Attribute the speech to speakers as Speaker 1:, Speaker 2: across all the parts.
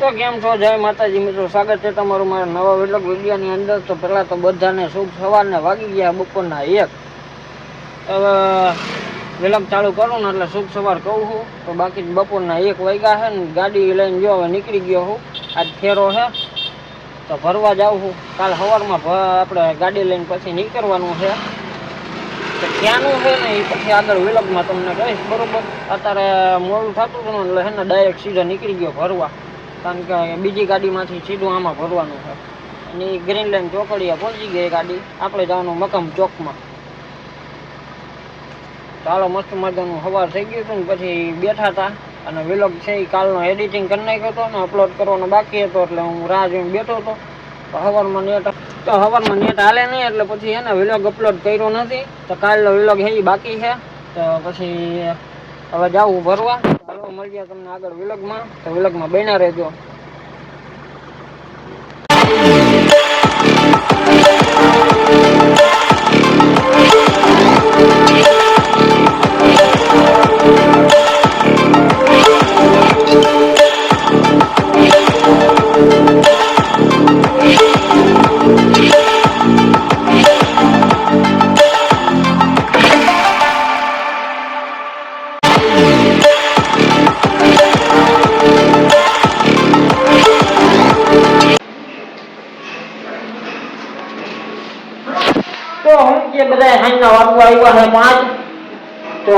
Speaker 1: તો કેમ છો? જય માતાજી મિત્રો, સ્વાગત છે તમારું મારા નવા વ્લોગ વિડીયોની અંદર। તો પહેલા તો બધાને શુભ સવારને વાગી ગયા બપોરના 1। હવે વ્લોગ ચાલુ કરું ને એટલે શુભ સવાર કહું છું। તો બાકી બપોરના 1 વાગ્યા છે ને ગાડી લઈને જો હવે નીકળી ગયો હું। આજ ફેરો છે તો ભરવા જાઉં છું। કાલ સવારમાં આપણે ગાડી લઈને પછી નીકળવાનું છે। તો ક્યાંનું છે ને એ પછી આગળ વ્લોગમાં તમને કહીશ, બરોબર? અત્યારે મોડું થતું હતું એટલે છે ને ડાયરેક્ટ સીધો નીકળી ગયો ભરવા, કારણ કે બીજી ગાડીમાંથી સીધું આમાં ભરવાનું છે। અને ગ્રીન લાઈન ચોકડીએ પહોંચી ગઈ ગાડી, આપણે જવાનું મકામ ચોકમાં। ચાલો, મસ્ત મજાનું સવાર થઈ ગયું હતું ને પછી બેઠા હતા અને વ્લોગ છે એ કાલનો એડિટિંગ કરી નાખ્યો હતો ને અપલોડ કરવાનો બાકી હતો, એટલે હું રાહ જોઈને બેઠો હતો। સવારમાં નેટ હાલે નહીં એટલે પછી એને વ્લોગ અપલોડ કર્યો નથી। તો કાલનો વ્લોગ છે એ બાકી છે। તો પછી હવે જાવું ભરવા। ચાલો મળીએ તમને આગળ વ્લોગમાં, તો વ્લોગમાં બન્યા રહેજો। તો કે બધા સાંજના વાગવા આવ્યા છે 5। તો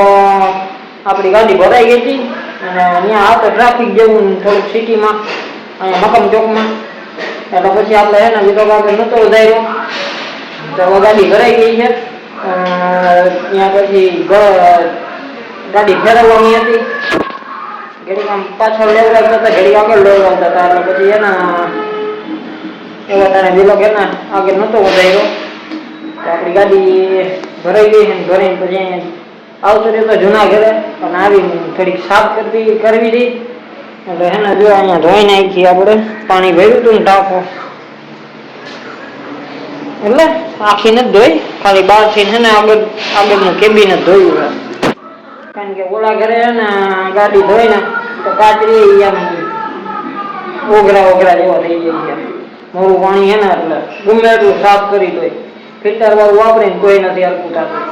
Speaker 1: આપણી ગાડી ભરાઈ ગઈ હતી અને અહીંયા આવતો ટ્રાફિક જેવું થોડુંક સિટીમાં, અહીંયા મકામ ચોકમાં, એટલે પછી આપણે એને બીજો આગળ નહોતો વધાર્યો। તો ગાડી ભરાઈ ગઈ છે। ત્યાં પછી ગાડી ફેરવવાની હતી, ઘડીક આમ પાછળ લેવડાવતા હતા, ઘડી આગળ લેવડાવતા હતા, એટલે પછી એના એવા તારે વિલોગ એના આગળ નહોતો વધાર્યો। આપણી ગાડી ભરાઈ ગઈ છે ને ભરાઈને પછી આવતો રહ્યો જૂના ઘરે, પણ આવી થોડીક સાફ કરવી હતી એટલે એને જો અહીંયા ધોઈ નાખી આપણે, પાણી ભર્યું હતું ને ટાંકો, એટલે આખી નથી ધોઈ, ખાલી બહારથી છે ને આગળનું કેબિન જ ધોયું છે, કારણ કે ઓલા ઘરે છે ને ગાડી ધોઈ ને તો કાચરી આમ ઓગરા જેવા થઈ જાય છે, મોરું પાણી છે ને એટલે ગમે એટલું સાફ કરી દોય, ફિલ્ટર વાળું વાપરીને કોઈ નથી હરકું થતું।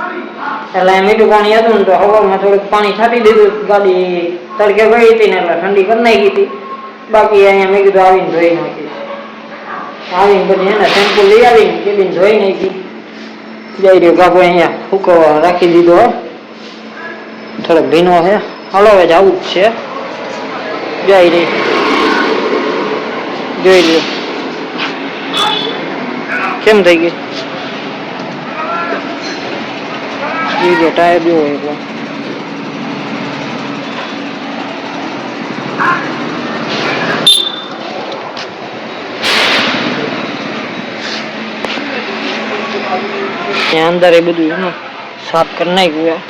Speaker 1: એટલે મીઠું પાણી હતું ને તો હવામાં થોડુંક પાણી છાંટી દીધું, ગાડી તડકે ગઈ હતી ને એટલે ઠંડી કરી નાખી હતી, બાકી અહીંયા મેં કીધું આવીને ધોઈ નાખીશ। આવીને પછી એને શેમ્પુ લઈ આવીને કેબિન ધોઈ નાખી, જઈ રહ્યો બાપુ અહીંયા સુકવવા રાખી દીધો, થોડોક ભીનો છે। હાલો હવે જવું જ છે, જઈ રહી જોઈ લ્યો કેમ થઈ ગઈ, જો ટાયર જો હોય ત્યાં અંદર એ બધું સાફ કરી નાખ્યું,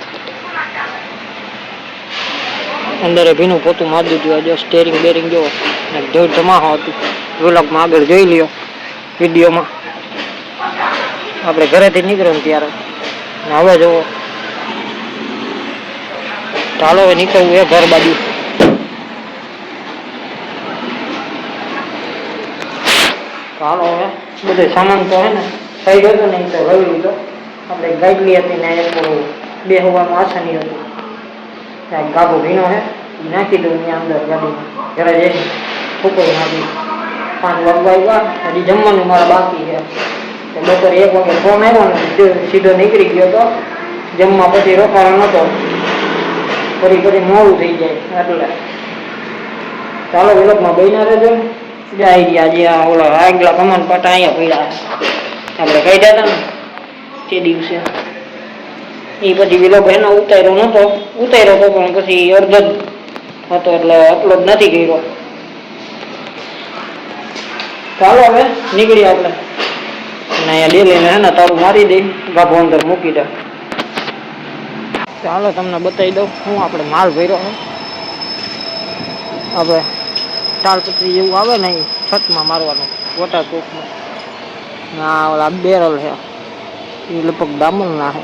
Speaker 1: અંદર ભીનું પોતું મારી દીધું। જો સ્ટેરિંગ બેરિંગ જો ધૂળ ધમાહો હતું, વ્લોગમાં આગળ જોઈ લ્યો વિડીયોમાં, આપણે ઘરેથી નીકળ્યો ને ત્યારે। હવે જુઓ, ચાલો હવે નીકળવું એ ઘર બાજુ। ચાલો હવે બધો સામાન તો હે ને થઈ ગયો ને, તો લઈ લીધો આપણે, ગાઈડલી હતી ને એક બે હોવાનું આસાની હતું, ત્યાં ગાભો ભીનો છે નાખી દઉં ત્યાં અંદર ગાડીમાં, ઘરે જઈને ફૂકવી નાખી। 5 વાગવા આવ્યા, હજી જમવાનું મારા બાકી છે, તો બપોરે 1 વાગે ફોન આવ્યો ને સીધો નીકળી ગયો તો જમવા, પછી રોકાવાનો નહોતો, ફરી મોડું થઈ જાય એટલે। ચાલો વ્લોગમાં બન્યા રહેજો। જાય ગયા આજે ઓલા આગલા કમાન પાટા અહીંયા પડ્યા આપણે કાઢ્યા હતા ને તે દિવસે, એ પછી વ્લોગ એનો ઉતાર્યો નહોતો, ઉતાર્યો હતો પણ પછી અડધો હતો એટલે અપલોડ નથી કર્યો। ચાલો હવે નીકળીએ આપણે, અને અહીંયા ડેલીને હે ને તારું મારી દઈ, ગાભો અંદર મૂકી દે। ચાલો તમને બતાવી દઉં હું આપણે માલ ભર્યો છે, આપણે તાલપત્રી જેવું આવે ને એ છતમાં મારવાનું વોટરપ્રૂફમાં, ના ઓલા બેરલ છે એ લગભગ દામરના છે,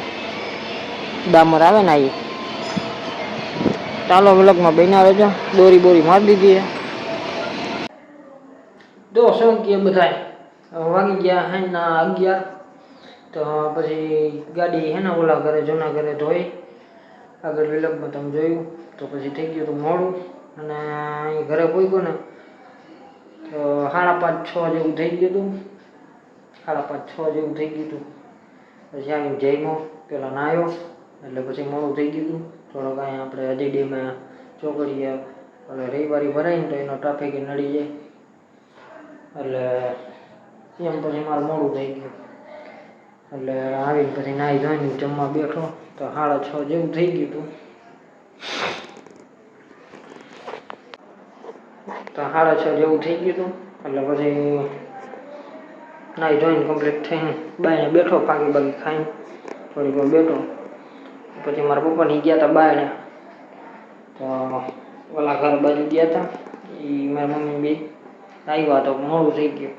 Speaker 1: દામર આવે ને એ। ચાલો વ્લોગમાં બન્યા રહેજો, દોરી બોરી મારી દીધી છે। જો શું કે બધાય વાગી ગયા હાઈના 11. તો પછી ગાડી હે ને ઓલા ઘરે જૂના ઘરે ધોઈ આગળ વિલગમાં તમે જોયું તો પછી થઈ ગયું હતું મોડું અને અહીં ઘરે પહોંચ્યો ને તો 5:30-6 જેવું થઈ ગયું હતું 5:30-6 જેવું થઈ ગયું હતું. પછી આવીને જઈમો પેલા નાહ્યો એટલે પછી મોડું થઈ ગયું હતું થોડોક. અહીં આપણે હજી ડેમાં ચોકડીએ એટલે રવિવારી ભરાય ને તો એનો ટ્રાફિક નડી જાય એટલે એમ પછી મારું મોડું થઈ ગયું. એટલે આવીને પછી નાહી ધોઈને જમવા બેઠો તો 6:30 જેવું થઈ ગયું હતું. તો 6:30 જેવું થઈ ગયું હતું એટલે પછી નાહી ધોઈને કમ્પ્લીટ થઈને બાયણે બેઠો પાકી ખાઈને થોડીક વાર બેઠો. પછી મારા પપ્પાની ગયા હતા બાયણે તો ઓલા ઘર બાજુ ગયા હતા એ મારા મમ્મી બી આવ્યા તો મોડું થઈ ગયું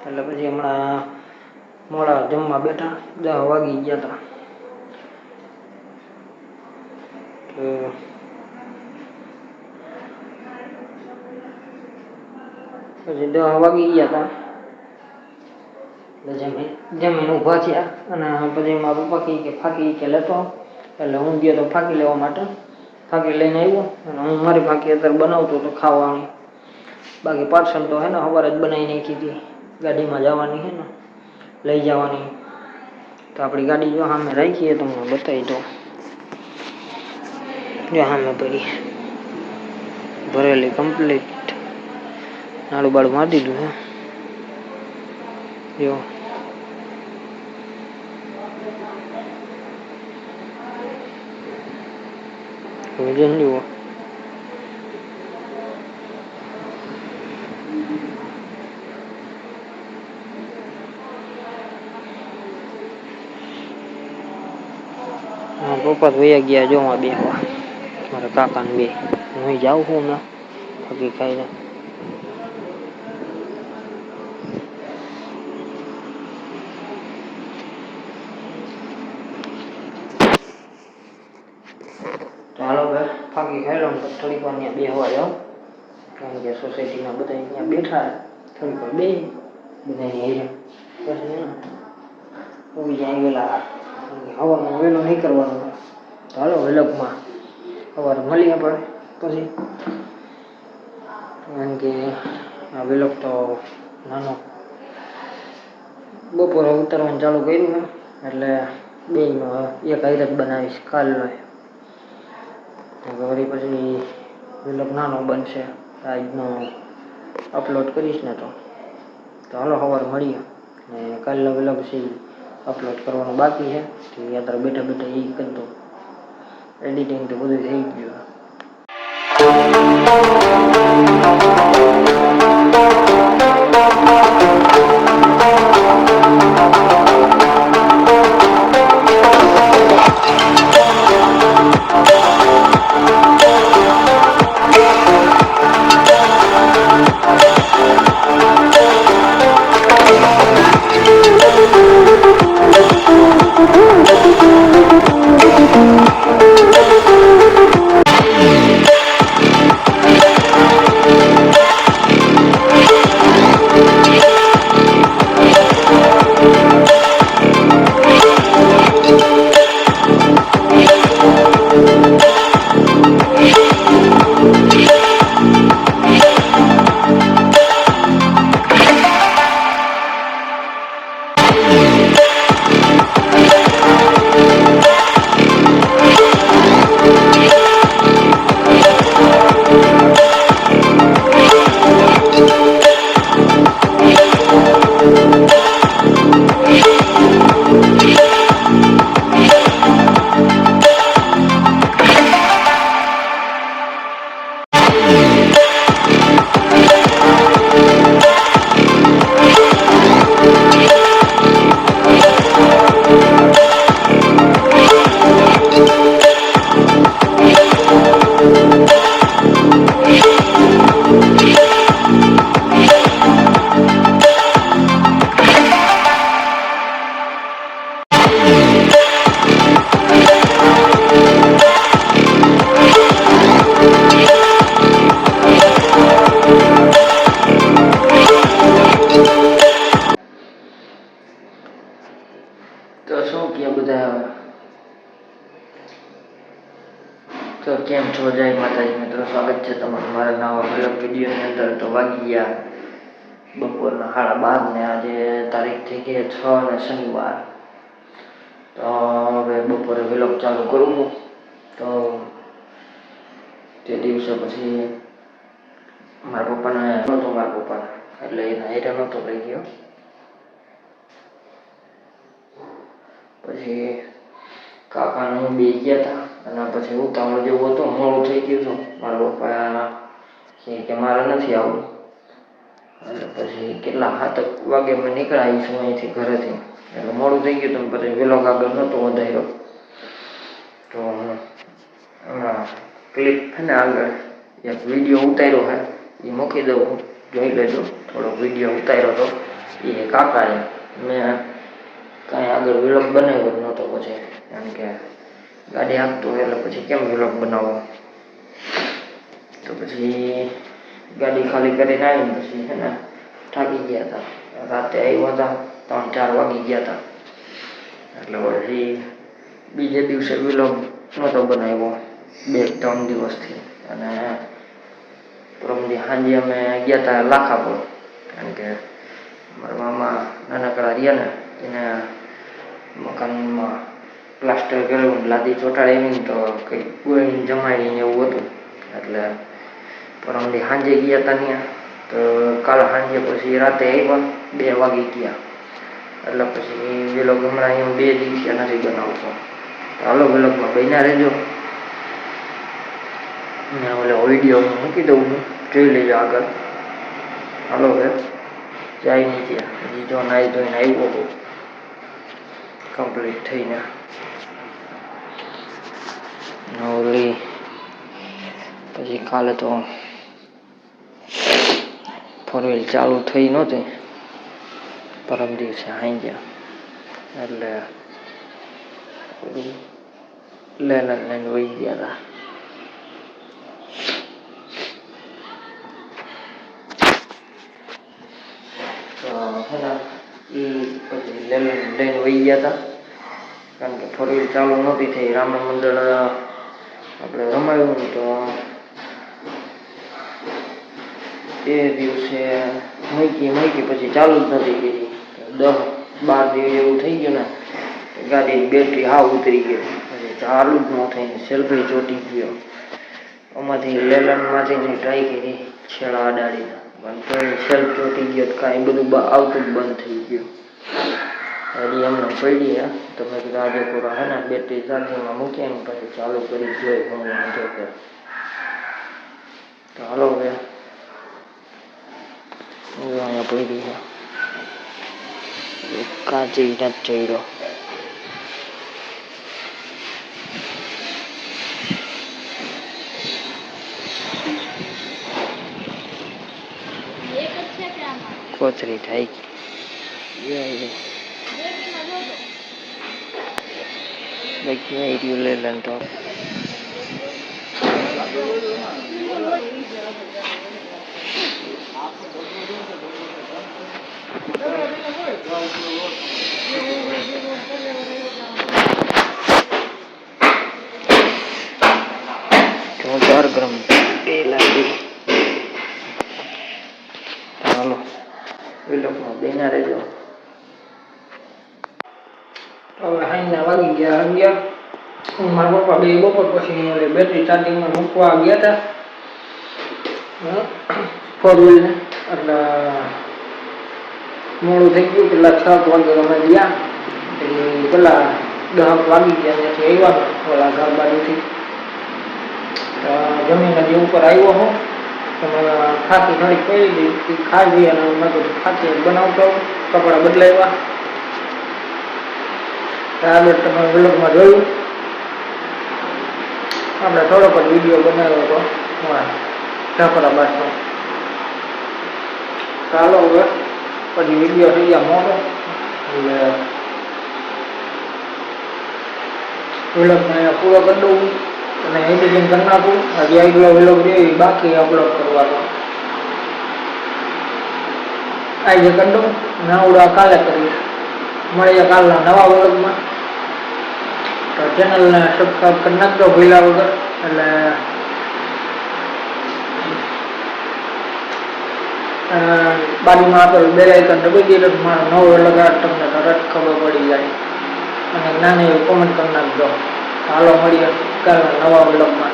Speaker 1: એટલે પછી હમણાં મોડા જમવા બેઠા 10 વાગી ગયા હતા. પછી 10 વાગી ગયા હતા એટલે જમીન ઊભા થયા અને પછી મારા પપ્પા કે ફાંકી કે લેતો એટલે હું ગયો તો ફાંકી લેવા માટે. ફાંકી લઈને આવ્યો અને હું મારી ફાંકી અત્યારે બનાવતો હતો ખાવાની. બાકી પાર્સલ તો હે ને સવારે જ બનાવી નાખી હતી. ગાડીમાં જવાની છે ને લઈ જવાની તો આપણી ગાડી જો સામે રાખીએ તમને બતાવી દો. જો સામે પડી ભરેલી કમ્પ્લીટ નાડું બાળું મારી દીધું હે. જો વજન જુઓ પપ્પા વયા ગયા જોવા બેસવા મારા કાકાને બે. હું જાઉં છું હમણાં બાકી ખાઈને. તો હાલો ભાઈ ફાંકી ખાઈ લઉં થોડીક વાર ત્યાં બેસવા જાઉં કારણ કે સોસાયટીમાં બધા અહીંયા બેઠા થોડીક વાર બે બધા હેરે પછી ઉભી જાય વેલા હવામાં વહેલું નહીં કરવાનું. તો હાલો વિલગમાં સવારે મળીએ આપણે પછી કારણ કે આ વિલગ તો નાનો બપોરે ઉતરવાનું ચાલુ કર્યું છે એટલે બેનો એક હાઈર જ બનાવીશ કાલનો. વળી પછી વિલગ નાનો બનશે આજનો અપલોડ કરીશ ને તો હાલો સવારે મળીએ. ને કાલનો વિલગ છે અપલોડ કરવાનું બાકી છે તો અત્યારે બેઠા બેઠા એ કરતો એડિટિંગ તો બધું થઈ ગયું.
Speaker 2: ક્યાં બધા તો કેમ છો? જય માતાજી મિત્રો, સ્વાગત છે તમારું મારા નવા બ્લોગ વિડીયોની અંદર. તો વાગી ગયા બપોરના 12:30 ને આજે તારીખ થઈ ગઈ 6 અને શનિવાર. તો હવે બપોરે વ્લોગ ચાલુ કરું છું. તો તે દિવસે પછી મારા પપ્પાને એટલે એના હેઠળ નહોતો લઈ ગયો. પછી કાકાને હું બે ગયા હતા અને પછી ઉતાવળ જેવું હતું, મોડું થઈ ગયું હતું. મારા પપ્પા કે મારે નથી આવવું. અને પછી કેટલા 7 વાગે મેં નીકળ્યા છું અહીંથી ઘરેથી, એટલે મોડું થઈ ગયું હતું. પછી વ્લોગ આગળ નહોતો વધાર્યો. તો હમણાં ક્લિપ છે ને આગળ એક વિડીયો ઉતાર્યો છે એ મૂકી દઉં, જોઈ લેજો. થોડો વિડીયો ઉતાર્યો હતો એ કાકાએ, મેં કાંઈ આગળ વ્લોગ બનાવ્યો જ નહોતો. પછી એમ કે ગાડી આપતો એટલે પછી કેમ વ્લોગ બનાવો. તો પછી ગાડી ખાલી કરીને આવીને પછી છે ને થાકી ગયા હતા. રાતે આવ્યા હતા 3-4 વાગી ગયા હતા. એટલે પછી બીજે દિવસે વ્લોગ નહોતો બનાવ્યો 2-3 દિવસથી. અને પરમદી સાંજે અમે ગયા હતા લાખાપુર, કારણ કે મારા મામા નાનકડા રહ્યા ને એને મકાનમાં પ્લાસ્ટર કર્યું, લાદી ચોંટાડી તો કંઈક ગોળીને જમાડીને એવું હતું. એટલે પરમદી સાંજે ગયા હતા ત્યાં. તો કાલ સાંજે પછી રાતે આવ્યા 2 વાગી ગયા. એટલે પછી વ્લોગ હમણાં અહીંયા 2 દિવસે નથી બનાવતો. હાલો વ્લોગમાં બન્યા રહેજો. ઓલે વિડીયો મૂકી દઉં હું, જોઈ લેજો આગળ. હાલો હવે જાય નીચે. હજી જો નાહી ધોઈને આવ્યો હતો કમ્પ્લીટ થઈને. ઓલી પછી કાલે તો 4 ચાલુ થઈ નહોતી, પરમ દિવસે સાંજે. એટલે લઈને વહી ગયા હતા. પછી લઈને વહી ગયા હતા, કારણ કે 4 ચાલુ નહોતી થઈ. રામા મંડળ આપણે રમાયું ને તો તે દિવસે મૂકી પછી ચાલુ જ નથી કરી. 10-12 દિવસ એવું થઈ ગયું ને, ગાડીની બેટરી હાવ ઉતરી ગઈ. પછી ચાલુ જ ન થઈને સેલ્ફી ચોટી ગયો. આમાંથી લેલનમાંથી ટ્રાય કરી છેડા અડાડીને, પણ તો સેલ્ફ ચોટી ગયો. કાંઈ બધું આવતું જ બંધ થઈ ગયું. હજી એમને પડી હે. તો મેં કીધું આજે પૂરા હે ને બેટરી ચાર્જિંગમાં મૂકી ને પછી ચાલુ કરી જોઈ હું જો કે. તો હાલો હવે અહીંયા પડી છે કાચી નથી ચડ્યો. કોચરી થાય ગઈ લે લન તો જોરદાર ગરમ લાગી. હાલો વિલોકમાં બેના રહેજો. હવે સાંજના વાગી ગયા 11. મારા પપ્પા બે બપોર પછી બેટરી ચાર્જિંગમાં મૂકવા ગયા હતા 4 વ્હીલને. એટલે મોડું થઈ ગયું. પેલા 7 વાગે અમે ગયા. પેલા 10 વાગી ગયા ત્યાંથી આવ્યા ઓલા ઘર બાજુથી. જમીન હજી ઉપર આવ્યો હું. ખાતી ઘણી પડી ગઈ, ખાધી અને મેં કીધું ખાતી બનાવતો કપડાં બદલાવ્યા. આગળ તમે વ્લોગમાં જોયું આપણે થોડોક જ વિડીયો બનાવ્યો હતો જાફરાબાદનો. ચાલો હવે પછી વિડીયો થઈ ગયા મોટો એટલે વ્લોગને અહીંયા પૂરો કરી દઉં અને એડિટિંગ કરી નાખું. હજી આગલો વ્લોગ જોઈએ બાકી અપલોડ કરવાનો. આજે કરી દઉં, નાવડા કાલે કરીશ. મળીએ કાલના નવા વ્લોગમાં.
Speaker 1: તો ચેનલને સબસ્ક્રાઈબ કરી નાખજો ભૂલ્યા વગર. એટલે બાજુમાં આપેલ બેલ આઇકન દબાવી દીધો મારો નવો લગાડ તમને તરત ખબર પડી જાય. અને નાની એવી કોમેન્ટ કરી નાખજો. હાલો મળીએ કાલના નવા વ્લોગમાં.